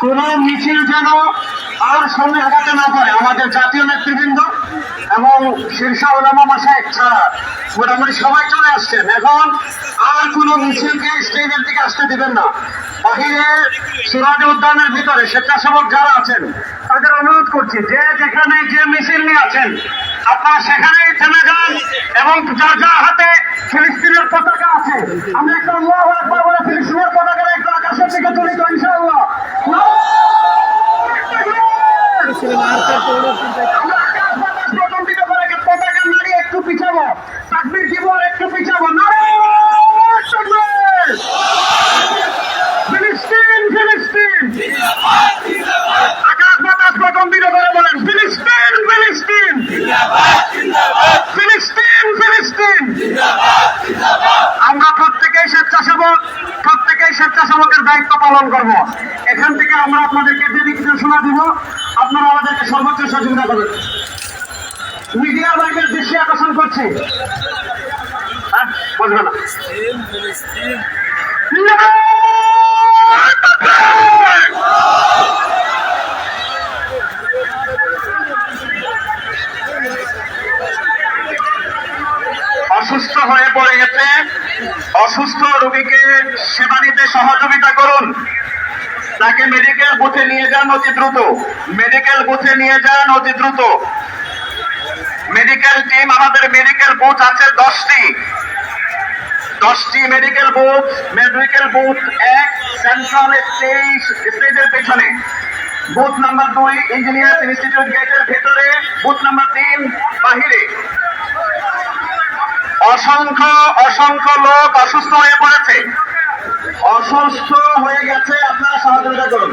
কোন মিছিল যেন আর সামনে আগাতে না পারে। আমাদের জাতীয় নেতৃবৃন্দ এবং শীর্ষ ওলামা মাশায়েখ ছাড়া মোটামুটি সবাই চলে আসছেন। এখন আর কোন মিছিলকে স্টেজের দিকে আসতে দিবেন না। বাহিরে সুরাজি উদ্যানের ভিতরে স্বেচ্ছাসেবক যারা আছেন তাদের অনুরোধ করছি, যে যেখানে যে মিছিল নিয়ে আছেন আপনারা সেখানেই থেমে যান এবং যার যার হাতে ফিলিস্তিনের পতাকা আছে আমি একটা আল্লাহু আকবার বলে ফিলিস্তিনের পতাকা একটু আকাশের দিকে তুলি তো ইনশাআল্লাহ। আমরা আকাশ বাতাস প্রকম্পিত করে পতাকা নাড়িয়ে একটু পিছাবো, তাকবীর দিব আর একটু পিছাবো। নারায়ে তাকবীর! ফিলিস্তিন ফিলিস্তিন! আকাশ বাতাস প্রকম্পিত করে বলেন ফিলিস্তিন ফিলিস্তিন! ফিলিস্তিন ফিলিস্তিন! আমরা প্রত্যেকেই স্বেচ্ছাসেবকের দায়িত্ব পালন করব। এখান থেকে আমরা আপনাদেরকে দিক নির্দেশনা দিব, আপনারা আমাদেরকে সর্বোচ্চ সহযোগিতা করবেন। মিডিয়া বাইরের দৃষ্টি আকর্ষণ করছি, বুঝবে না। অসুস্থ হয়ে পড়ে গেছে, অসুস্থ রোগীকে সেবা দিতে সহযোগিতা করুন। তাকে মেডিকেল বুথে নিয়ে যান অতি দ্রুত, মেডিকেল বুথে নিয়ে যান অতি দ্রুত। মেডিকেল টিম, আমাদের মেডিকেল বুথ আছে 10টি medical booth. Medical booth 1 central স্টেজের পেছনে, বুথ নাম্বার 2 ইঞ্জিনিয়ার্স ইনস্টিটিউট গেটের ভেতরে, বুথ নাম্বার 3 বাহিরে। অসংখ্য লোক অসুস্থ হয়ে পড়েছে, অসুস্থ হয়ে গেছে, আপনারা সহযোগিতা করুন।